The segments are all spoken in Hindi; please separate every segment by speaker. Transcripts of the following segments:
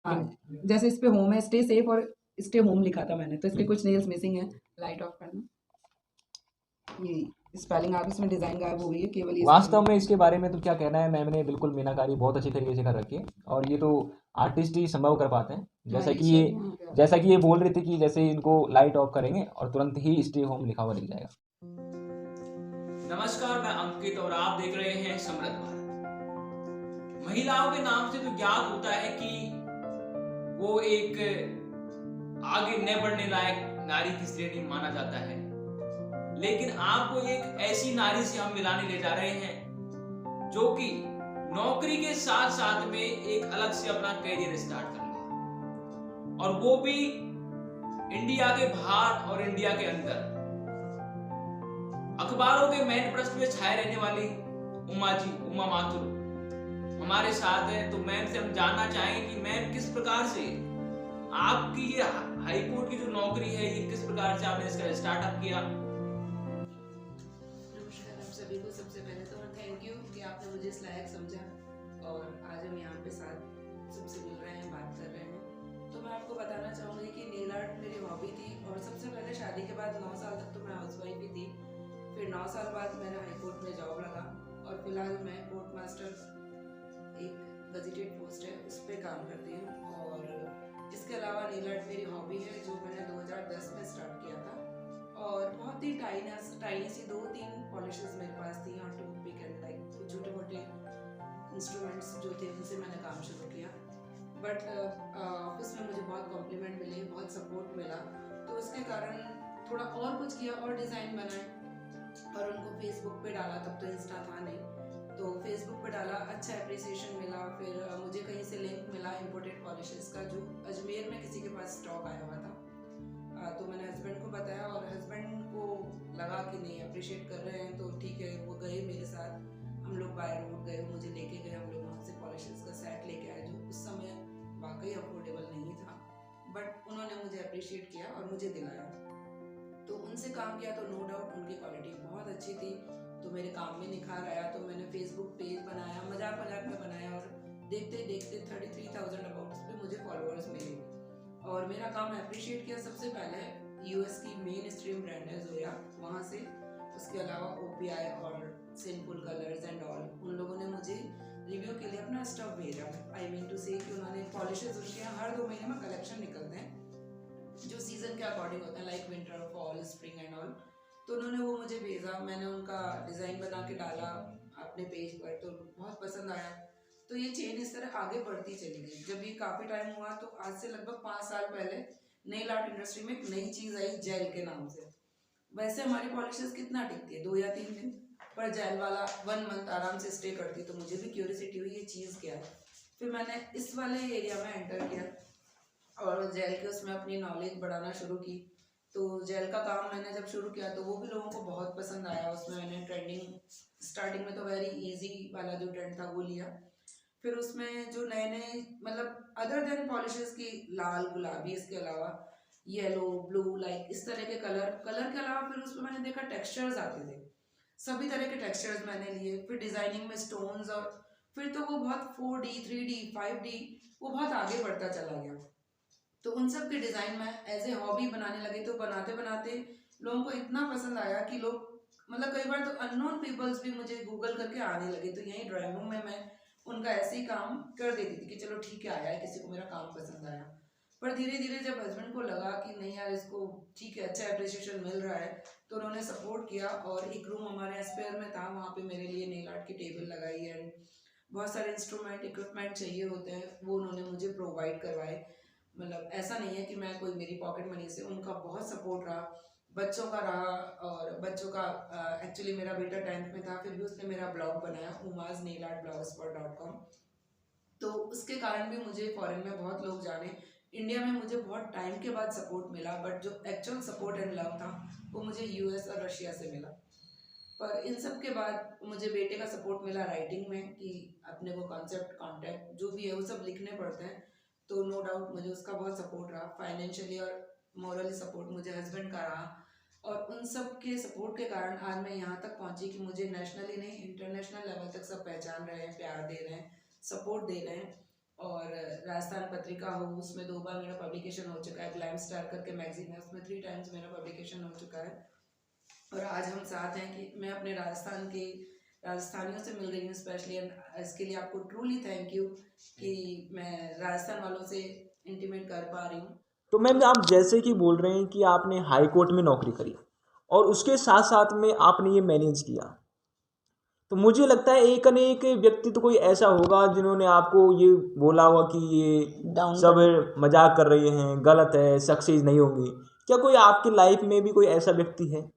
Speaker 1: हाँ,
Speaker 2: लेकिन
Speaker 1: जैसे इस पे होम है, स्टे सेफ और स्टे होम लिखा था मैंने, तो इसके कुछ नेल्स मिसिंग है। लाइट ऑफ करना। ये स्पेलिंग आप इसमें डिज़ाइन गायब हो गई है, केवल ये
Speaker 2: वास्तव
Speaker 1: स्पेलिंग।
Speaker 2: में इसके बारे में तो क्या कहना है, मैम ने बिल्कुल मीनाकारी बहुत अच्छी तरीके से कर रखी है, और ये तो आर्टिस्ट ही संभव कर पाते हैं।
Speaker 1: हाँ,
Speaker 2: जैसा
Speaker 1: ये
Speaker 2: कि ये
Speaker 1: शेड यहाँ पे आ
Speaker 2: जैसा
Speaker 1: गया।
Speaker 2: कि ये बोल रही थी कि जैसे इनको लाइट ऑफ करेंगे और तुरंत ही स्टे होम लिखा हुआ दिख जाएगा।
Speaker 3: नमस्कार, मैं अंकित और आप देख रहे हैं समृद्ध भारत। महिलाओं के नाम से तो ज्ञात होता है कि वो एक आगे न बढ़ने लायक नारी की श्रेणी माना जाता है, लेकिन आपको एक ऐसी नारी से हम मिलाने ले जा रहे हैं जो कि नौकरी के साथ साथ में एक अलग से अपना करियर स्टार्ट कर लिया, और वो भी इंडिया के बाहर और इंडिया के अंदर। अखबारों के मेन पृष्ठ पे छाए रहने वाली उमा माथुर हमारे साथ है। तो मैम से हम जानना चाहेंगे कि मैम किस प्रकार से आपकी ये हाई कोर्ट की जो नौकरी है, ये किस प्रकार से आपने इसका स्टार्टअप किया।
Speaker 4: नमस्कार आप सभी को। सबसे पहले तो थैंक यू कि आपने मुझे इस लायक समझा और आज हम यहाँ पे साथ सबसे मिल रहे हैं, बात कर रहे हैं। तो मैं आपको बताना चाहूँगी कि नेल आर्ट मेरी हॉबी थी, और सबसे पहले शादी के बाद 9 साल तक तो मैं हाउसवाइफ ही थी। फिर 9 साल बाद मैंने हाई कोर्ट में जॉब लगा, और फिलहाल मैं कोर्ट मास्टर, एक गजेटेड पोस्ट है, उस पर काम करती हूँ। और इसके अलावा नेल आर्ट मेरी हॉबी है, जो मैंने 2010 में स्टार्ट किया था। और बहुत ही टाइनी सी 2-3 पॉलिशेस मेरे पास थी, और टूथपिक एंड लाइक कुछ छोटे मोटे इंस्ट्रूमेंट्स जो थे, उनसे मैंने काम शुरू किया। बट ऑफिस में मुझे बहुत कॉम्प्लीमेंट मिले, बहुत सपोर्ट मिला, तो उसके कारण थोड़ा और कुछ किया और डिज़ाइन बनाए और उनको फेसबुक पे डाला। तब तो इंस्टा था नहीं, तो फेसबुक पे डाला, अच्छा अप्रिसिएशन मिला। फिर मुझे कहीं से लिंक मिला इम्पोर्टेड पॉलिशेस का, जो अजमेर में किसी के पास स्टॉक आया हुआ था। तो मैंने हस्बैंड को बताया, और हस्बैंड को लगा कि नहीं अप्रिशिएट कर रहे हैं तो ठीक है। वो गए मेरे साथ, हम लोग बाय रोड गए, मुझे लेके गए, हम लोग वहाँ से पॉलिशेस का सेट लेके आए, जो उस समय वाकई अफोर्डेबल नहीं था, बट उन्होंने मुझे अप्रिशिएट किया और मुझे दिलाया। तो उनसे काम किया तो नो डाउट उनकी क्वालिटी बहुत अच्छी थी, तो मेरे काम में निखार आया। तो मैंने फेसबुक पेज बनाया, मजाक मजाक में बनाया, और देखते देखते 33,000 अबाउट पे मुझे फॉलोअर्स मिले, और मेरा काम अप्रिशिएट किया। सबसे पहले यूएस की मेन स्ट्रीम ब्रांड है जोया, वहाँ से। उसके अलावा ओपीआई और सिंपल कलर्स एंड ऑल, उन लोगों ने मुझे रिव्यू के लिए अपना स्टॉक भेजा। आई मीन टू से कि उन्होंने पॉलिशेस, उनके यहाँ हर 2 महीने में कलेक्शन निकलते हैं जो सीजन के अकॉर्डिंग होते हैं, like winter, fall, spring and all. तो उन्होंने वो मुझे भेजा, मैंने उनका डिज़ाइन बना के डाला अपने पेज पर, तो बहुत पसंद आया। तो ये चेन इस तरह आगे बढ़ती चली गई। जब ये काफ़ी टाइम हुआ, तो आज से लगभग 5 साल पहले नेल आर्ट इंडस्ट्री में एक नई चीज़ आई, जेल के नाम से। वैसे हमारी पॉलिशेस कितना टिकती है, 2 या 3 दिन, पर जेल वाला 1 मंथ आराम से स्टे करती। तो मुझे भी क्यूरियोसिटी हुई ये चीज़ क्या है। फिर मैंने इस वाले एरिया में एंटर किया और जेल के उसमें अपनी नॉलेज बढ़ाना शुरू की। तो जेल का काम मैंने जब शुरू किया तो वो भी लोगों को बहुत पसंद आया। उसमें मैंने ट्रेंडिंग, स्टार्टिंग में तो वेरी इजी वाला जो ट्रेंड था वो लिया। फिर उसमें जो नए नए, मतलब अदर देन पॉलिशेस की, लाल, गुलाबी, इसके अलावा येलो, ब्लू, लाइक इस तरह के कलर के अलावा फिर उसमें मैंने देखा टेक्सचर्स आते थे। सभी तरह के टेक्सचर्स मैंने लिए। फिर डिजाइनिंग में स्टोन्स, और फिर तो वो बहुत 4D, 3D, 5D, वो बहुत आगे बढ़ता चला गया। तो उन सब के डिज़ाइन मैं एज ए हॉबी बनाने लगी। तो बनाते बनाते लोगों को इतना पसंद आया कि लोग, मतलब कई बार तो अननोन पीपल्स भी मुझे गूगल करके आने लगे। तो यहीं ड्राइंग रूम में मैं उनका ऐसे ही काम कर देती थी कि चलो ठीक है, आया है, किसी को मेरा काम पसंद आया। पर धीरे धीरे जब हस्बैंड को लगा कि नहीं यार, इसको ठीक है, अच्छा अप्रिसिएशन मिल रहा है, तो उन्होंने सपोर्ट किया। और एक रूम हमारे एस्पेयर में था, वहाँ पे मेरे लिए नेल आर्ट की टेबल लगाई, एंड बहुत सारे इंस्ट्रूमेंट, इक्विपमेंट चाहिए होते हैं, वो उन्होंने मुझे प्रोवाइड करवाए। मतलब ऐसा नहीं है कि मैं कोई, मेरी पॉकेट मनी से, उनका बहुत सपोर्ट रहा, बच्चों का रहा। और बच्चों का, एक्चुअली मेरा बेटा 10th में था, फिर भी उसने मेरा ब्लॉग बनाया, umaznailart.blogspot.com। तो उसके कारण भी मुझे फॉरेन में बहुत लोग जाने। इंडिया में मुझे बहुत टाइम के बाद सपोर्ट मिला, बट जो एक्चुअल सपोर्ट एंड लव था वो मुझे यूएस और रशिया से मिला। पर इन सब के बाद मुझे बेटे का सपोर्ट मिला राइटिंग में, कि अपने को कॉन्सेप्ट, कॉन्टेक्ट जो भी है वो सब लिखने पड़ते हैं। तो नो डाउट मुझे उसका बहुत सपोर्ट रहा। फाइनेंशियली और मॉरली सपोर्ट मुझे हस्बैंड का रहा। और उन सब के सपोर्ट के कारण आज मैं यहाँ तक पहुँची कि मुझे नेशनली नहीं, इंटरनेशनल लेवल तक सब पहचान रहे हैं, प्यार दे रहे हैं, सपोर्ट दे रहे हैं। और राजस्थान पत्रिका हो, उसमें 2 बार मेरा पब्लिकेशन हो चुका है। ग्लैम स्टार करके मैगजीन है, उसमें 3 टाइम्स मेरा पब्लिकेशन हो चुका है। और आज हम साथ हैं कि मैं अपने राजस्थानियों से मिल रही हूँ स्पेशली, एंड इसके लिए आपको ट्रूली थैंक यू कि मैं राजस्थान वालों से इंटीमेट कर पा रही हूँ।
Speaker 2: तो मैम आप जैसे कि बोल रहे हैं कि आपने हाई कोर्ट में नौकरी करी और उसके साथ साथ में आपने ये मैनेज किया, तो मुझे लगता है एक न एक व्यक्ति तो कोई ऐसा होगा जिन्होंने आपको ये बोला होगा कि ये
Speaker 5: डाउन
Speaker 2: सब मजाक कर रहे हैं, गलत है, सक्सेस नहीं होगी। क्या कोई आपकी लाइफ में भी कोई ऐसा व्यक्ति है?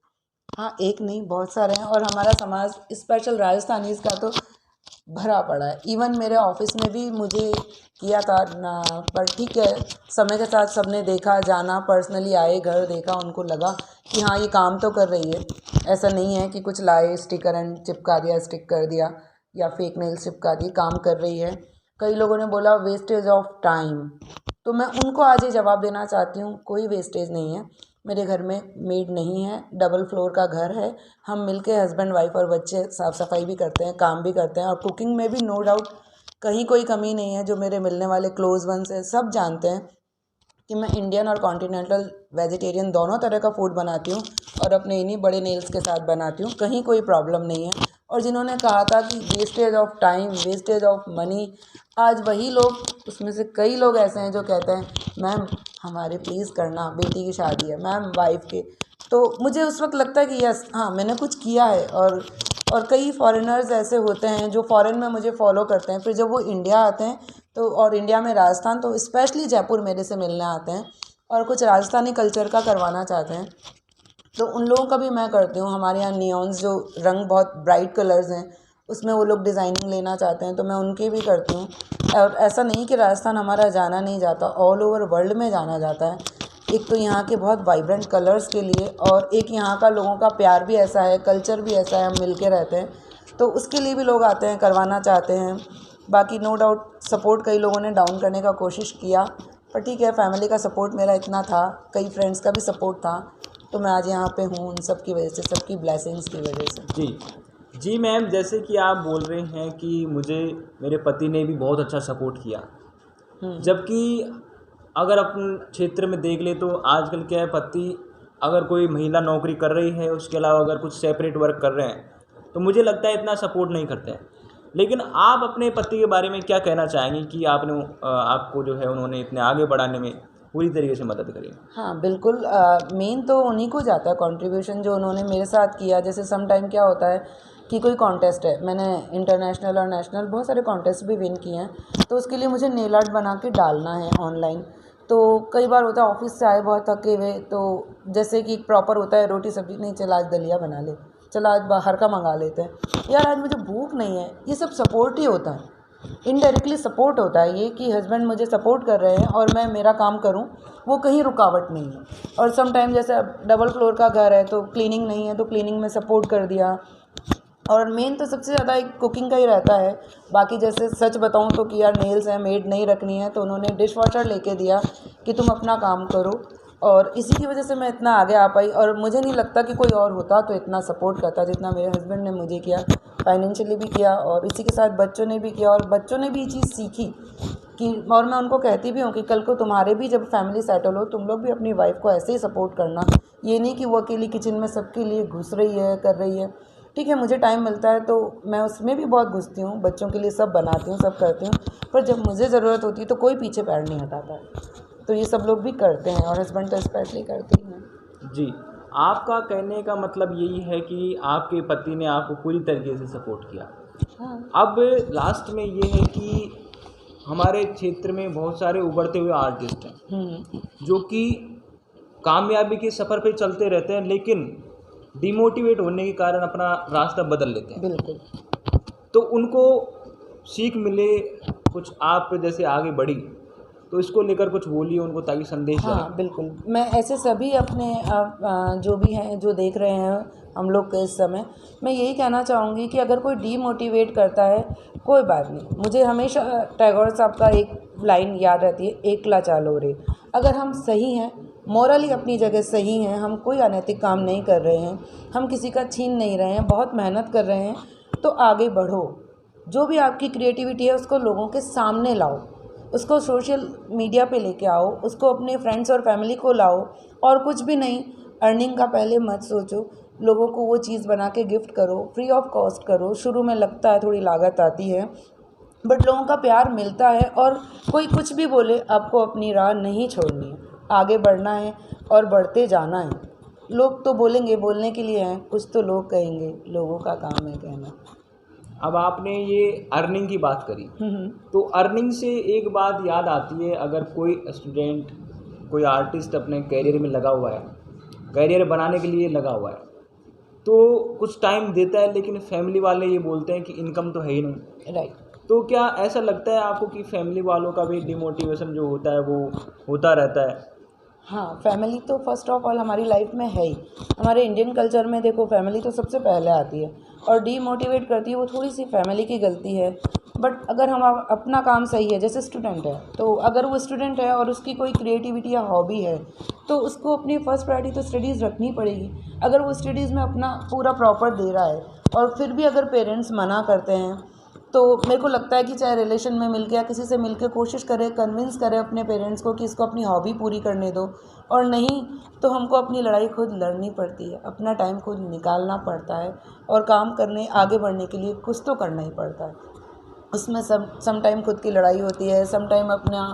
Speaker 5: हाँ, एक नहीं बहुत सारे हैं, और हमारा समाज स्पेशल राजस्थानीज़ का तो भरा पड़ा है। इवन मेरे ऑफिस में भी मुझे किया था ना, पर ठीक है, समय के साथ सबने देखा, जाना, पर्सनली आए, घर देखा, उनको लगा कि हाँ ये काम तो कर रही है। ऐसा नहीं है कि कुछ लाए स्टिकर एंड चिपका दिया, स्टिक कर दिया या फेक नेल चिपका दिए, काम कर रही है। कई लोगों ने बोला वेस्टेज ऑफ टाइम, तो मैं उनको आज ये जवाब देना चाहती हूँ, कोई वेस्टेज नहीं है। मेरे घर में मेड नहीं है, डबल फ्लोर का घर है, हम मिलके हस्बैंड वाइफ और बच्चे साफ़ सफाई भी करते हैं, काम भी करते हैं, और कुकिंग में भी नो डाउट कहीं कोई कमी नहीं है। जो मेरे मिलने वाले क्लोज वंस हैं सब जानते हैं कि मैं इंडियन और कॉन्टिनेंटल वेजिटेरियन दोनों तरह का फूड बनाती हूँ, और अपने इन्हीं बड़े नेल्स के साथ बनाती हूँ, कहीं कोई प्रॉब्लम नहीं है। और जिन्होंने कहा था कि wastage of time, wastage of money, आज वही लोग, उसमें से कई लोग ऐसे हैं जो कहते हैं मैम हमारे प्लीज़ करना, बेटी की शादी है, मैम वाइफ के। तो मुझे उस वक्त लगता है कि यस, हाँ मैंने कुछ किया है। और कई फॉरेनर्स ऐसे होते हैं जो फॉरेन में मुझे फॉलो करते हैं, फिर जब वो इंडिया आते हैं तो, और इंडिया में राजस्थान तो स्पेशली जयपुर मेरे से मिलने आते हैं और कुछ राजस्थानी कल्चर का करवाना चाहते हैं, तो उन लोगों का भी मैं करती हूँ। हमारे यहाँ नियॉन्स जो रंग बहुत ब्राइट कलर्स हैं, उसमें वो लोग डिज़ाइनिंग लेना चाहते हैं, तो मैं उनकी भी करती हूँ। और ऐसा नहीं कि राजस्थान हमारा जाना नहीं जाता, ऑल ओवर वर्ल्ड में जाना जाता है। एक तो यहाँ के बहुत वाइब्रेंट कलर्स के लिए, और एक यहाँ का लोगों का प्यार भी ऐसा है, कल्चर भी ऐसा है, हम मिल के रहते हैं, तो उसके लिए भी लोग आते हैं, करवाना चाहते हैं। बाकी नो डाउट सपोर्ट कई लोगों ने डाउन करने का कोशिश किया, पर ठीक है, फैमिली का सपोर्ट मेरा इतना था, कई फ्रेंड्स का भी सपोर्ट था, तो मैं आज यहाँ पे हूँ उन सब की वजह से, सबकी ब्लेसिंग्स की वजह से।
Speaker 2: जी मैम, जैसे कि आप बोल रहे हैं कि मुझे मेरे पति ने भी बहुत अच्छा सपोर्ट किया, जबकि अगर अपन क्षेत्र में देख ले तो आजकल क्या है, पति अगर कोई महिला नौकरी कर रही है, उसके अलावा अगर कुछ सेपरेट वर्क कर रहे हैं, तो मुझे लगता है इतना सपोर्ट नहीं करते हैं। लेकिन आप अपने पति के बारे में क्या कहना चाहेंगी कि आपको जो है उन्होंने इतने आगे बढ़ाने में पूरी तरीके से मदद करी?
Speaker 5: हाँ बिल्कुल, मेन तो उन्हीं को जाता है कंट्रीब्यूशन जो उन्होंने मेरे साथ किया। जैसे सम टाइम क्या होता है कि कोई कॉन्टेस्ट है, मैंने इंटरनेशनल और नेशनल बहुत सारे कॉन्टेस्ट भी विन किए हैं, तो उसके लिए मुझे नेल आर्ट बना के डालना है ऑनलाइन। तो कई बार होता है ऑफिस से आए बहुत थके हुए, तो जैसे कि प्रॉपर होता है रोटी सब्जी, नहीं चला आज दलिया बना ले, चला आज बाहर का मंगा लेते हैं, यार आज मुझे भूख नहीं है, ये सब सपोर्ट ही होता है, इनडायरेक्टली सपोर्ट होता है। ये कि हस्बैंड मुझे सपोर्ट कर रहे हैं और मैं मेरा काम करूं, वो कहीं रुकावट नहीं है। और सम टाइम जैसे अब डबल फ्लोर का घर है तो क्लीनिंग नहीं है, तो क्लीनिंग में सपोर्ट कर दिया। और मेन तो सबसे ज़्यादा एक कुकिंग का ही रहता है। बाकी जैसे सच बताऊं तो कि यार नेल्स हैं, मेड नहीं रखनी है, तो उन्होंने डिश वॉशर लेके दिया कि तुम अपना काम करो, और इसी की वजह से मैं इतना आगे आ पाई। और मुझे नहीं लगता कि कोई और होता तो इतना सपोर्ट करता जितना मेरे हस्बैंड ने मुझे किया, फाइनेंशियली भी किया, और इसी के साथ बच्चों ने भी किया, और बच्चों ने भी ये चीज़ सीखी कि, और मैं उनको कहती भी हूँ कि कल को तुम्हारे भी जब फैमिली सेटल हो, तुम लोग भी अपनी वाइफ को ऐसे ही सपोर्ट करना। ये नहीं कि वो अकेली किचन में सबके लिए घुस रही है, कर रही है। ठीक है, मुझे टाइम मिलता है तो मैं उसमें भी बहुत घुसती हूँ, बच्चों के लिए सब बनाती हूँ, सब करती हूँ, पर जब मुझे ज़रूरत होती है तो कोई पीछे पैर नहीं हटाता है। तो ये सब लोग भी करते हैं, और हस्बैंड तो स्पेशली करते ही हैं।
Speaker 2: जी, आपका कहने का मतलब यही है कि आपके पति ने आपको पूरी तरीके से सपोर्ट किया।
Speaker 5: हाँ।
Speaker 2: अब लास्ट में ये है कि हमारे क्षेत्र में बहुत सारे उभरते हुए आर्टिस्ट हैं जो कि कामयाबी के सफ़र पे चलते रहते हैं, लेकिन डिमोटिवेट होने के कारण अपना रास्ता बदल लेते हैं।
Speaker 5: बिल्कुल।
Speaker 2: तो उनको सीख मिले कुछ, आप जैसे आगे बढ़ी, तो इसको लेकर कुछ बोलिए उनको ताकि संदेश जाए।
Speaker 5: हाँ बिल्कुल, मैं ऐसे सभी अपने जो भी हैं, जो देख रहे हैं हम लोग के इस समय, मैं यही कहना चाहूँगी कि अगर कोई डीमोटिवेट करता है, कोई बात नहीं। मुझे हमेशा टैगोर साहब का एक लाइन याद रहती है, एकला चालो रे। अगर हम सही हैं, मोरली अपनी जगह सही हैं, हम कोई अनैतिक काम नहीं कर रहे हैं, हम किसी का छीन नहीं रहे हैं, बहुत मेहनत कर रहे हैं, तो आगे बढ़ो। जो भी आपकी क्रिएटिविटी है उसको लोगों के सामने लाओ। उसको सोशल मीडिया पे लेके आओ, उसको अपने फ्रेंड्स और फैमिली को लाओ, और कुछ भी नहीं, अर्निंग का पहले मत सोचो, लोगों को वो चीज़ बना के गिफ्ट करो, फ्री ऑफ कॉस्ट करो। शुरू में लगता है, थोड़ी लागत आती है, बट लोगों का प्यार मिलता है, और कोई कुछ भी बोले, आपको अपनी राह नहीं छोड़नी है, आगे बढ़ना है और बढ़ते जाना है। लोग तो बोलेंगे, बोलने के लिए हैं, कुछ तो लोग कहेंगे, लोगों का काम है कहना।
Speaker 2: अब आपने ये अर्निंग की बात करी, तो अर्निंग से एक बात याद आती है, अगर कोई स्टूडेंट, कोई आर्टिस्ट अपने करियर में लगा हुआ है, करियर बनाने के लिए लगा हुआ है, तो कुछ टाइम देता है, लेकिन फैमिली वाले ये बोलते हैं कि इनकम तो है ही नहीं।
Speaker 5: राइट।
Speaker 2: तो क्या ऐसा लगता है आपको कि फैमिली वालों का भी डिमोटिवेशन जो होता है वो होता रहता है?
Speaker 5: हाँ, फैमिली तो फर्स्ट ऑफ ऑल हमारी लाइफ में है ही। हमारे इंडियन कल्चर में देखो, फैमिली तो सबसे पहले आती है, और डीमोटिवेट करती है वो थोड़ी सी फैमिली की गलती है। बट अगर हम अपना काम सही है, जैसे स्टूडेंट है, तो अगर वो स्टूडेंट है और उसकी कोई क्रिएटिविटी या हॉबी है, तो उसको अपनी फर्स्ट प्रायोरिटी तो स्टडीज़ रखनी पड़ेगी। अगर वो स्टडीज़ में अपना पूरा प्रॉपर दे रहा है, और फिर भी अगर पेरेंट्स मना करते हैं, तो मेरे को लगता है कि चाहे रिलेशन में मिल के या किसी से मिल के कोशिश करें, कन्विंस करें अपने पेरेंट्स को कि इसको अपनी हॉबी पूरी करने दो, और नहीं तो हमको अपनी लड़ाई खुद लड़नी पड़ती है, अपना टाइम खुद निकालना पड़ता है, और काम करने, आगे बढ़ने के लिए कुछ तो करना ही पड़ता है। उसमें सम टाइम खुद की लड़ाई होती है, सम टाइम अपना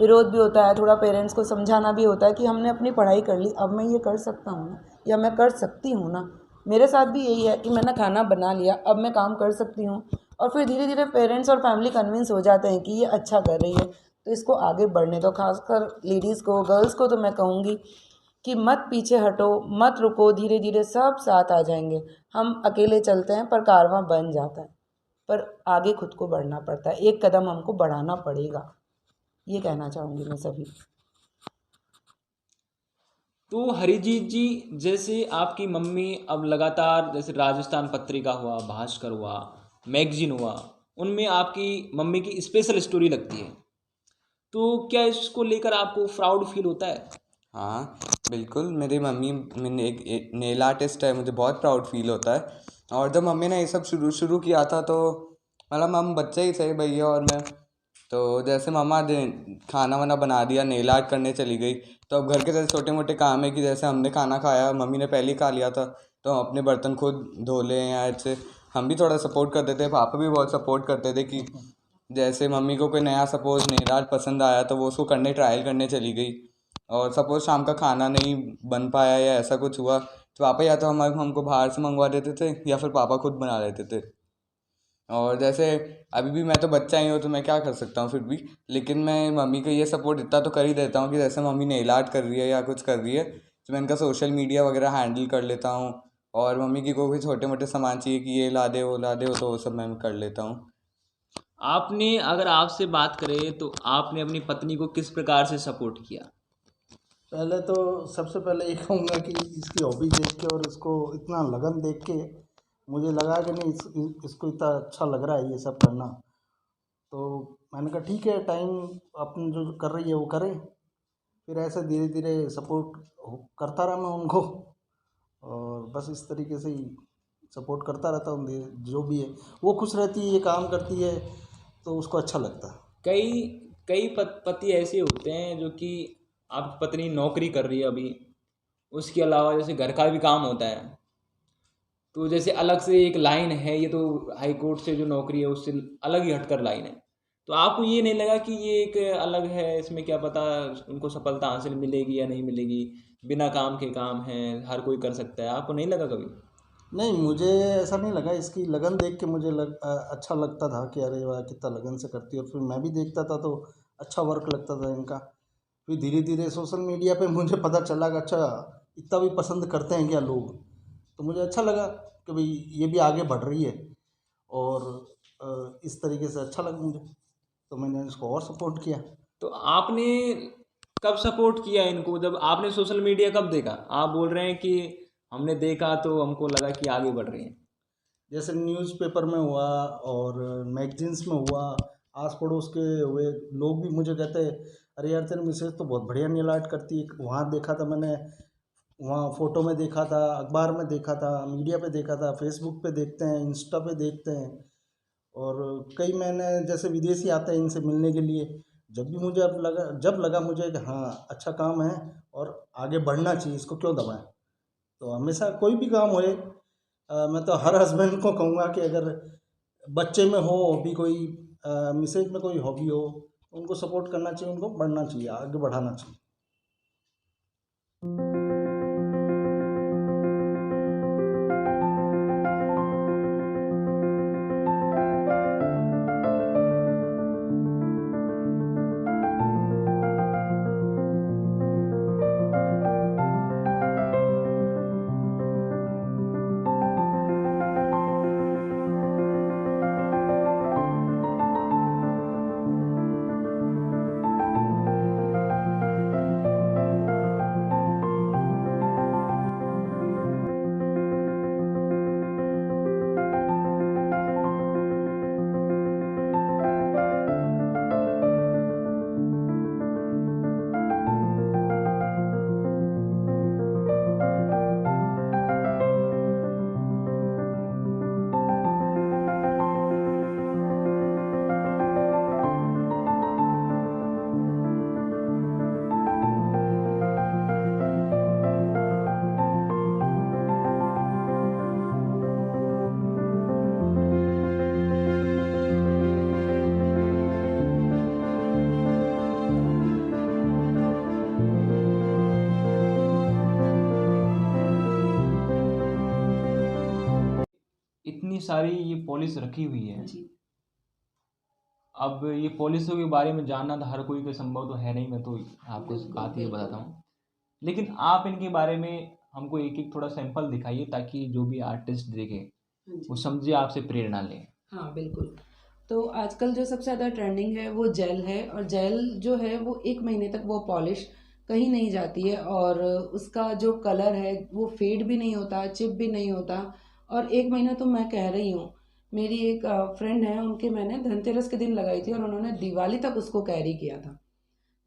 Speaker 5: विरोध भी होता है, थोड़ा पेरेंट्स को समझाना भी होता है कि हमने अपनी पढ़ाई कर ली, अब मैं ये कर सकता हूँ ना, या मैं कर सकती हूँ ना। मेरे साथ भी यही है कि मैंने खाना बना लिया, अब मैं काम कर सकती हूँ, और फिर धीरे धीरे पेरेंट्स और फैमिली कन्विंस हो जाते हैं कि ये अच्छा कर रही है, तो इसको आगे बढ़ने दो। खासकर लेडीज़ को, गर्ल्स को तो मैं कहूँगी कि मत पीछे हटो, मत रुको, धीरे धीरे सब साथ आ जाएंगे। हम अकेले चलते हैं पर कारवां बन जाता है, पर आगे खुद को बढ़ना पड़ता है, एक कदम हमको बढ़ाना पड़ेगा, ये कहना चाहूँगी मैं सभी।
Speaker 2: तो हरिजीत जी, जैसे आपकी मम्मी अब लगातार, जैसे राजस्थान पत्रिका हुआ, भास्कर हुआ, मैगजीन हुआ, उनमें आपकी मम्मी की स्पेशल स्टोरी लगती है, तो क्या इसको लेकर आपको प्राउड फील होता है?
Speaker 6: हाँ बिल्कुल, मेरी मम्मी, मैंने एक नेल आर्टिस्ट है, मुझे बहुत प्राउड फील होता है। और जब मम्मी ने ये सब शुरू किया था, तो मतलब हम बच्चे ही थे भैया और मैं, तो जैसे मम्मा खाना वाना बना दिया, नेल आर्ट करने चली गई, तो अब घर के जैसे छोटे मोटे काम है कि जैसे हमने खाना खाया, मम्मी ने पहले ही खा लिया था, तो हम अपने बर्तन खुद धो लें, या ऐसे हम भी थोड़ा सपोर्ट करते थे, पापा भी बहुत सपोर्ट करते थे कि जैसे मम्मी को कोई नया सपोज़ नेल आर्ट पसंद आया तो वो उसको ट्रायल करने चली गई, और सपोज़ शाम का खाना नहीं बन पाया या ऐसा कुछ हुआ, तो पापा या तो हमको बाहर से मंगवा देते थे, या फिर पापा खुद बना लेते थे। और जैसे अभी भी मैं तो बच्चा ही हूँ, तो मैं क्या कर सकता हूँ फिर भी, लेकिन मैं मम्मी को ये सपोर्ट इतना तो कर ही देता हूँ कि जैसे मम्मी नेल आर्ट कर रही है या कुछ कर रही है, तो मैं इनका सोशल मीडिया वगैरह हैंडल कर लेता हूँ, और मम्मी की कोई छोटे मोटे सामान चाहिए कि ये ला दे वो ला दे, तो वो सब मैं कर लेता हूँ।
Speaker 2: आपने, अगर आपसे बात करें, तो आपने अपनी पत्नी को किस प्रकार से सपोर्ट किया?
Speaker 7: पहले तो सबसे पहले ये कहूँगा कि इसकी हॉबी देख के और इसको इतना लगन देख के मुझे लगा कि नहीं, इसको इतना अच्छा लग रहा है ये सब करना, तो मैंने कहा ठीक है, टाइम अपन जो कर रही है वो करे। फिर ऐसे धीरे धीरे सपोर्ट करता रहा मैं उनको, और बस इस तरीके से ही सपोर्ट करता रहता हूँ। जो भी है वो खुश रहती है, ये काम करती है, तो उसको अच्छा लगता है।
Speaker 2: कई कई पति ऐसे होते हैं जो कि, आपकी पत्नी नौकरी कर रही है अभी, उसके अलावा जैसे घर का भी काम होता है, तो जैसे अलग से एक लाइन है, ये तो हाई कोर्ट से जो नौकरी है उससे अलग ही हटकर लाइन है, तो आपको ये नहीं लगा कि ये एक अलग है, इसमें क्या पता उनको सफलता हासिल मिलेगी या नहीं मिलेगी, बिना काम के काम है, हर कोई कर सकता है, आपको नहीं लगा कभी?
Speaker 7: नहीं, मुझे ऐसा नहीं लगा, इसकी लगन देख के मुझे अच्छा लगता था कि अरे वाह कितना लगन से करती है, और फिर मैं भी देखता था तो अच्छा वर्क लगता था इनका। फिर धीरे धीरे सोशल मीडिया पे मुझे पता चला कि अच्छा इतना भी पसंद करते हैं क्या लोग, तो मुझे अच्छा लगा कि भाई ये भी आगे बढ़ रही है, और इस तरीके से अच्छा लगा मुझे, तो मैंने इसको और सपोर्ट किया।
Speaker 2: तो आपने कब सपोर्ट किया इनको, जब आपने सोशल मीडिया कब देखा? आप बोल रहे हैं कि हमने देखा तो हमको लगा कि आगे बढ़ रही हैं।
Speaker 7: जैसे न्यूज़पेपर में हुआ और मैगजीन्स में हुआ, आस पड़ोस के हुए लोग भी मुझे कहते अरे यार तेरी मिसेज तो बहुत बढ़िया नेल आर्ट करती है। वहाँ देखा था मैंने, वहाँ फ़ोटो में देखा था, अखबार में देखा था, मीडिया पे देखा था, फेसबुक पे देखते हैं, इंस्टा पे देखते हैं, और कई मैंने जैसे विदेशी आते हैं इनसे मिलने के लिए, जब भी मुझे जब लगा मुझे कि हाँ अच्छा काम है और आगे बढ़ना चाहिए, इसको क्यों दबाएं। तो हमेशा कोई भी काम होए, मैं तो हर हस्बैंड को कहूँगा कि अगर बच्चे में हो हॉबी कोई, मिसेज में कोई हॉबी हो, तो उनको सपोर्ट करना चाहिए, उनको बढ़ना चाहिए, आगे बढ़ाना चाहिए।
Speaker 3: इतनी सारी ये पॉलिश रखी हुई है।
Speaker 1: जी।
Speaker 3: अब ये पॉलिशों के बारे में जानना तो हर कोई का संभव तो है नहीं, मैं तो आपको
Speaker 1: बिल्कुल,
Speaker 3: बात ही
Speaker 1: बिल्कुल।
Speaker 3: बताता हूँ। लेकिन आप इनके बारे में हमको एक-एक थोड़ा सैंपल दिखाइए ताकि जो भी आर्टिस्ट देखे
Speaker 1: हाँ
Speaker 3: वो
Speaker 1: जी।
Speaker 3: समझे, आपसे प्रेरणा लें।
Speaker 1: हाँ, बिल्कुल। तो आजकल जो सबसे ज़्यादा ट्रेंडिंग है वो जेल है, और जेल जो है वो 1 महीने तक वो पॉलिश कहीं नहीं जाती है, और उसका जो कलर है वो फेड भी नहीं होता, चिप भी नहीं होता। और 1 महीना तो मैं कह रही हूँ, मेरी एक फ्रेंड है, उनके मैंने धनतेरस के दिन लगाई थी और उन्होंने दिवाली तक उसको कैरी किया था।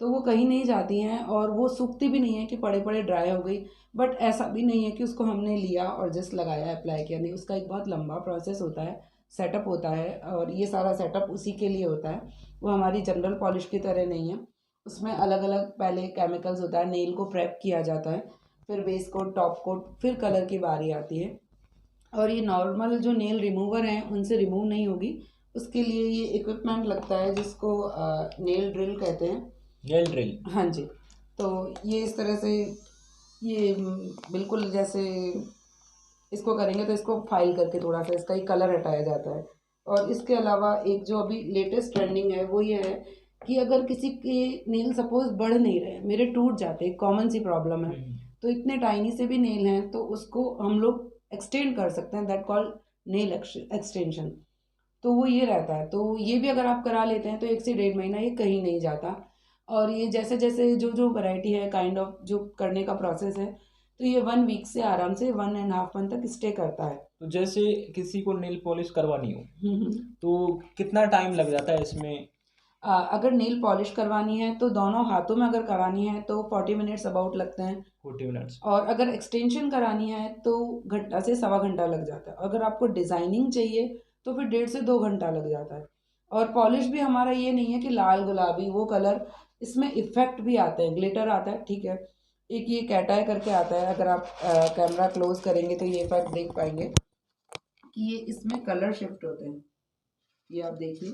Speaker 1: तो वो कहीं नहीं जाती हैं और वो सूखती भी नहीं है कि पड़े-पड़े ड्राई हो गई। बट ऐसा भी नहीं है कि उसको हमने लिया और जस्ट लगाया, अप्लाई किया, नहीं, उसका एक बहुत लंबा प्रोसेस होता है, सेटअप होता है, और ये सारा सेटअप उसी के लिए होता है। वो हमारी जनरल पॉलिश की तरह नहीं है। उसमें अलग-अलग पहले केमिकल्स होता है, नेल को प्रेप किया जाता है, फिर बेस कोट, टॉप कोट, फिर कलर की बारी आती है। और ये नॉर्मल जो नेल रिमूवर हैं उनसे रिमूव नहीं होगी, उसके लिए ये इक्विपमेंट लगता है जिसको नेल ड्रिल कहते हैं।
Speaker 3: Nail drill.
Speaker 1: हाँ जी। तो ये इस तरह से ये बिल्कुल जैसे इसको करेंगे तो इसको फाइल करके थोड़ा सा इसका ही कलर हटाया जाता है। और इसके अलावा एक जो अभी लेटेस्ट ट्रेंडिंग है वो ये है कि अगर किसी के नेल सपोज बढ़ नहीं रहे, मेरे टूट जाते, कॉमन सी प्रॉब्लम है, तो इतने टाइनी से भी नेल हैं तो उसको हम लोग एक्सटेंड कर सकते हैं, दैट कॉल्ड नेल एक्सटेंशन। तो वो ये रहता है, तो ये भी अगर आप करा लेते हैं तो 1 से 1.5 महीना ये कहीं नहीं जाता। और ये जैसे जैसे जो जो वैरायटी है, काइंड ऑफ जो करने का प्रोसेस है, तो ये 1 वीक से आराम से 1.5 मंथ तक स्टे करता है।
Speaker 3: तो जैसे किसी को नेल पॉलिश करवानी हो तो कितना टाइम लग जाता है इसमें?
Speaker 1: अगर नेल पॉलिश करवानी है तो दोनों हाथों में अगर करानी है तो 40 मिनट्स अबाउट लगते हैं,
Speaker 3: 40 मिनट्स।
Speaker 1: और अगर एक्सटेंशन करानी है तो घंटा से सवा घंटा लग जाता है। अगर आपको डिज़ाइनिंग चाहिए तो फिर 1.5 से 2 घंटा लग जाता है। और पॉलिश भी हमारा ये नहीं है कि लाल गुलाबी वो कलर, इसमें इफ़ेक्ट भी आते हैं, ग्लिटर आता है, ठीक है। एक ये कैटाई करके आता है, अगर आप कैमरा क्लोज करेंगे तो ये इफ़ेक्ट देख पाएंगे कि ये इसमें कलर शिफ्ट होते हैं। ये आप देखिए,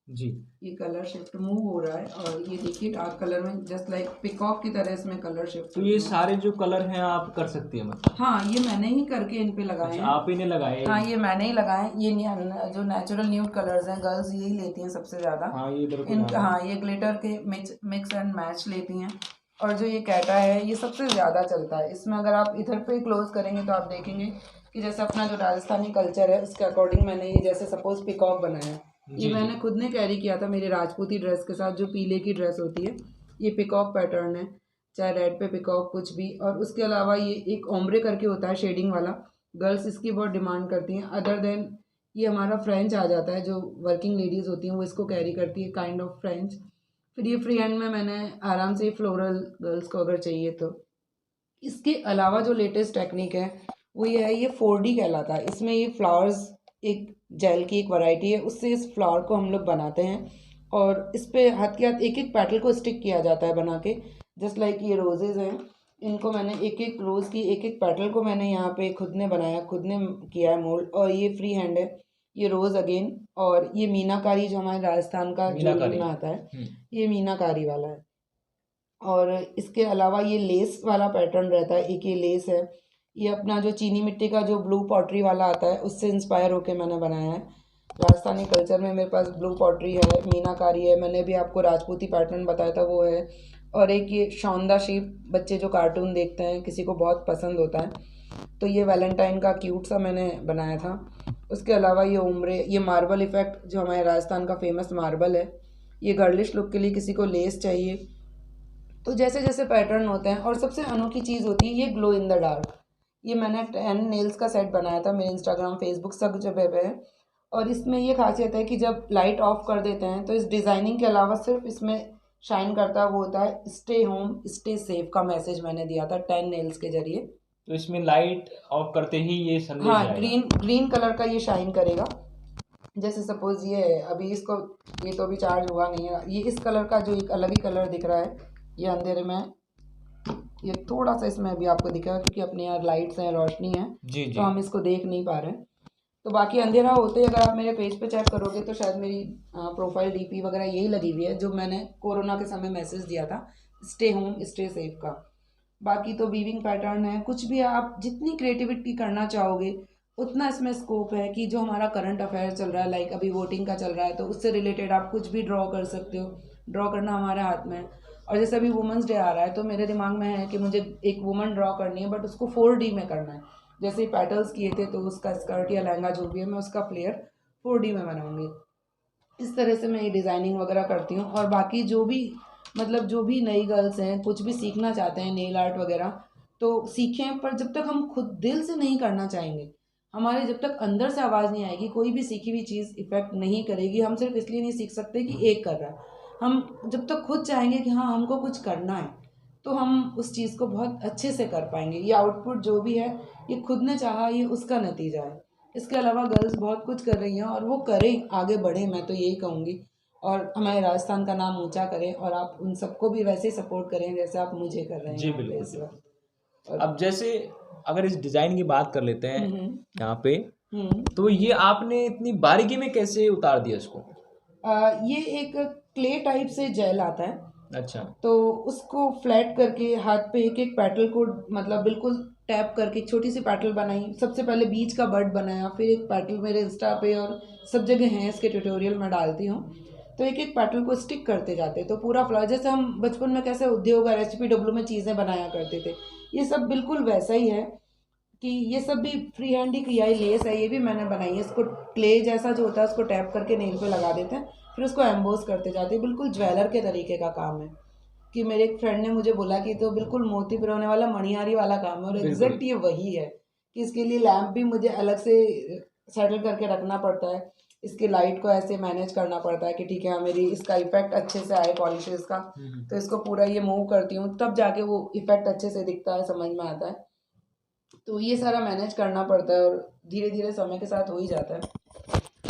Speaker 3: जी।
Speaker 1: ये कलर शिफ्ट मूव हो रहा है, और ये देखिए डार्क कलर में जस्ट लाइक पिकॉक की तरह इसमें कलर शिफ्ट।
Speaker 3: तो ये सारे जो कलर हैं आप कर सकती है मतलब?
Speaker 1: हाँ, ये मैंने ही करके इन पे लगाए
Speaker 3: अच्छा,
Speaker 1: हैं।
Speaker 3: आप ही ने लगाए?
Speaker 1: हाँ, ये मैंने ही लगाए हैं। ये जो नेचुरल न्यूड कलर्स हैं, गर्ल्स यही लेती हैं सबसे ज़्यादा।
Speaker 3: हाँ, ये इधर को
Speaker 1: इनका,
Speaker 3: हाँ।
Speaker 1: हाँ, ये ग्लिटर के मिक्स एंड मैच लेती हैं। और जो ये कैटा है ये सबसे ज़्यादा चलता है। इसमें अगर आप इधर पे क्लोज करेंगे तो आप देखेंगे कि जैसे अपना जो राजस्थानी कल्चर है उसके अकॉर्डिंग मैंने ये जैसे सपोज पिकॉक बनाया है, ये मैंने खुद ने कैरी किया था मेरी राजपूती ड्रेस के साथ, जो पीले की ड्रेस होती है। ये पिकॉक पैटर्न है, चाहे रेड पे पिकॉक कुछ भी। और उसके अलावा ये एक ओम्ब्रे करके होता है शेडिंग वाला, गर्ल्स इसकी बहुत डिमांड करती हैं। अदर देन ये हमारा फ्रेंच आ जाता है, जो वर्किंग लेडीज़ होती हैं वो इसको कैरी करती है, काइंड ऑफ फ्रेंच। फिर ये फ्री हैंड में मैंने आराम से फ्लोरल गर्ल्स को अगर चाहिए तो। इसके अलावा जो लेटेस्ट टेक्निक है वो ये है, ये 4D कहलाता है। इसमें ये फ्लावर्स, एक जेल की एक वैरायटी है, उससे इस फ्लावर को हम लोग बनाते हैं और इस पे हाथ के हाथ एक एक पेटल को स्टिक किया जाता है बना के। जस्ट लाइक ये रोजेज़ हैं, इनको मैंने एक एक रोज़ की एक एक पेटल को मैंने यहाँ पे खुद ने बनाया, खुद ने किया है मोल्ड। और ये फ्री हैंड है, ये रोज़ अगेन। और ये मीनाकारी जो हमारे राजस्थान का ज्वेलरी
Speaker 3: मीनाकारी।
Speaker 1: में आता है, ये मीनाकारी वाला है। और इसके अलावा ये लेस वाला पैटर्न रहता है, एक ये लेस है, ये अपना जो चीनी मिट्टी का जो ब्लू पॉटरी वाला आता है उससे इंस्पायर होके मैंने बनाया है। राजस्थानी कल्चर में मेरे पास ब्लू पॉटरी है, मीनाकारी है, मैंने भी आपको राजपूती पैटर्न बताया था वो है। और एक ये शौंदा शीप, बच्चे जो कार्टून देखते हैं किसी को बहुत पसंद होता है, तो ये वैलेंटाइन का क्यूट सा मैंने बनाया था। उसके अलावा ये उम्रे, ये मार्बल इफ़ेक्ट जो हमारे राजस्थान का फेमस मार्बल है, ये गर्लिश लुक के लिए किसी को लेस चाहिए, तो जैसे जैसे पैटर्न होते हैं। और सबसे अनोखी चीज़ होती है ये ग्लो इन द डार्क, ये मैंने 10 नेल्स का सेट बनाया था, मेरे इंस्टाग्राम फेसबुक सब जगह पे है। और इसमें ये खासियत है कि जब लाइट ऑफ कर देते हैं तो इस डिज़ाइनिंग के अलावा सिर्फ इसमें शाइन करता है वो होता है स्टे होम स्टे सेफ का मैसेज मैंने दिया था 10 नेल्स के जरिए।
Speaker 3: तो इसमें लाइट ऑफ करते ही ये संदेश
Speaker 1: हाँ,
Speaker 3: जाएगा।
Speaker 1: ग्रीन कलर का ये शाइन करेगा। जैसे सपोज ये है, अभी इसको, ये तो अभी चार्ज हुआ नहीं है, ये इस कलर का जो एक अलग ही कलर दिख रहा है, ये अंधेरे में, ये थोड़ा सा इसमें अभी आपको दिखेगा क्योंकि अपने यहाँ लाइट्स हैं, रोशनी है,
Speaker 3: जी जी।
Speaker 1: तो हम इसको देख नहीं पा रहे हैं। तो बाकी अंधेरा होते ही अगर आप मेरे पेज पे चेक करोगे तो शायद मेरी प्रोफाइल डीपी वगैरह यही लगी हुई है जो मैंने कोरोना के समय मैसेज दिया था, स्टे होम स्टे सेफ का। बाकी तो वीविंग पैटर्न है, कुछ भी आप जितनी क्रिएटिविटी करना चाहोगे उतना इसमें स्कोप है कि जो हमारा करंट अफेयर चल रहा है, लाइक अभी वोटिंग का चल रहा है, तो उससे रिलेटेड आप कुछ भी ड्रॉ कर सकते हो, ड्रॉ करना हमारे हाथ में है। और जैसे अभी वुमेंस डे आ रहा है तो मेरे दिमाग में है कि मुझे एक वुमन ड्रॉ करनी है, बट उसको 4D में करना है। जैसे पेटल्स किए थे तो उसका स्कर्ट या लहंगा जो भी है मैं उसका फ्लेयर 4D में बनाऊंगी। इस तरह से मैं ये डिज़ाइनिंग वगैरह करती हूँ। और बाकी जो भी मतलब जो भी नई गर्ल्स हैं कुछ भी सीखना चाहते हैं नेल आर्ट वगैरह तो सीखें, पर जब तक हम खुद दिल से नहीं करना चाहेंगे, हमारे जब तक अंदर से आवाज़ नहीं आएगी, कोई भी सीखी हुई चीज़ इफ़ेक्ट नहीं करेगी। हम सिर्फ इसलिए नहीं सीख सकते कि एक कर रहा है, हम जब तक खुद चाहेंगे कि हाँ हमको कुछ करना है तो हम उस चीज़ को बहुत अच्छे से कर पाएंगे। ये आउटपुट जो भी है ये खुद ने चाहा, ये उसका नतीजा है। इसके अलावा गर्ल्स बहुत कुछ कर रही हैं और वो करें, आगे बढ़ें, मैं तो यही कहूँगी। और हमारे राजस्थान का नाम ऊंचा करें और आप उन सबको भी वैसे ही सपोर्ट करें जैसे आप मुझे कर रहे हैं
Speaker 3: जी
Speaker 1: यहाँ पे
Speaker 3: बिल्कुल।
Speaker 1: इस वक्त।
Speaker 3: अब जैसे अगर इस डिजाइन की बात कर लेते हैं यहाँ पे,
Speaker 1: हम्म
Speaker 3: तो ये आपने इतनी बारीकी में कैसे उतार दिया इसको?
Speaker 1: ये एक क्ले टाइप से जेल आता है,
Speaker 3: अच्छा।
Speaker 1: तो उसको फ्लैट करके हाथ पे एक एक पेटल को मतलब बिल्कुल टैप करके एक छोटी सी पेटल बनाई। सबसे पहले बीच का बर्ड बनाया, फिर एक पेटल मेरे इंस्टा पे और सब जगह हैं इसके ट्यूटोरियल मैं डालती हूँ, तो एक एक पेटल को स्टिक करते जाते तो पूरा फ्लावर, जैसे हम बचपन में कैसे उद्योग और SPW में चीज़ें बनाया करते थे, ये सब बिल्कुल वैसा ही है कि ये सब भी फ्री हैंड ही किया है। लेस है, ये भी मैंने बनाई है, इसको क्ले जैसा जो होता है उसको टैप करके नेल पे लगा देते हैं, फिर उसको एम्बोस करते जाते हैं। बिल्कुल ज्वेलर के तरीके का काम है कि मेरे एक फ्रेंड ने मुझे बोला कि तो बिल्कुल मोती पिरोने वाला मणिहारी वाला काम है, और एग्जैक्ट ये वही है कि इसके लिए लैम्प भी मुझे अलग से सेटल करके रखना पड़ता है, इसकी लाइट को ऐसे मैनेज करना पड़ता है कि ठीक है हाँ मेरी इसका इफेक्ट अच्छे से आए पॉलिशेस का, तो इसको पूरा ये मूव करती हूँ तब जाके वो इफेक्ट अच्छे से दिखता है, समझ में आता है। तो ये सारा मैनेज करना पड़ता है और धीरे धीरे समय के साथ हो ही जाता है।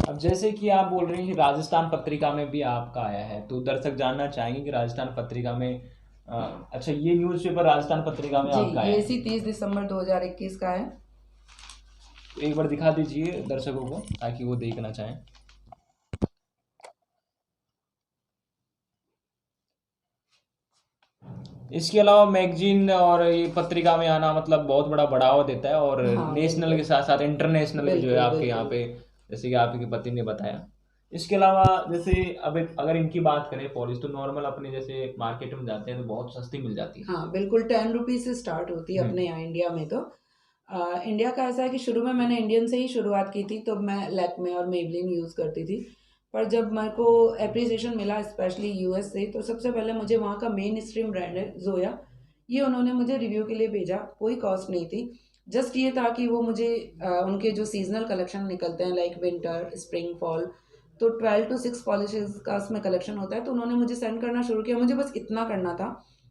Speaker 3: अब जैसे कि आप बोल रही हैं कि राजस्थान पत्रिका में भी आपका आया है, तो दर्शक जानना चाहेंगे कि राजस्थान पत्रिका में अच्छा ये न्यूज़पेपर राजस्थान पत्रिका में आपका
Speaker 1: जी,
Speaker 3: आया
Speaker 1: ये
Speaker 3: है,
Speaker 1: इसी 30 दिसंबर 2021 का है।
Speaker 3: तो एक बार दिखा दीजिए दर्शकों को ताकि वो देखना चाहें। इसके अलावा मैगजीन और ये पत्रिका में आना मतलब बहुत बड़ा बढ़ावा देता है, और
Speaker 1: हाँ,
Speaker 3: नेशनल के साथ साथ इंटरनेशनल जो है
Speaker 1: बिल्कुल,
Speaker 3: आपके यहाँ पे, जैसे कि आपके पति ने बताया। इसके अलावा जैसे अब अगर इनकी बात करें पॉलिश, तो नॉर्मल अपने जैसे मार्केट में जाते हैं तो बहुत सस्ती मिल जाती है।
Speaker 1: हाँ बिल्कुल, 10 रुपीज़ से स्टार्ट होती है अपने यहाँ इंडिया में। तो इंडिया का ऐसा है कि शुरू में मैंने इंडियन से ही शुरुआत की थी, तो मैं लैक्मे और मेबलिन यूज़ करती थी, पर जब मेरे को एप्रिसिएशन मिला स्पेशली US से, तो सबसे पहले मुझे वहाँ का मेन स्ट्रीम ब्रांड है जोया, ये उन्होंने मुझे रिव्यू के लिए भेजा, कोई कॉस्ट नहीं थी, जस्ट ये था कि वो मुझे उनके जो सीजनल कलेक्शन निकलते हैं लाइक विंटर स्प्रिंग फॉल, तो 12 to 6 पॉलिशेस का उसमें कलेक्शन होता है, तो उन्होंने मुझे सेंड करना शुरू किया। मुझे बस इतना करना था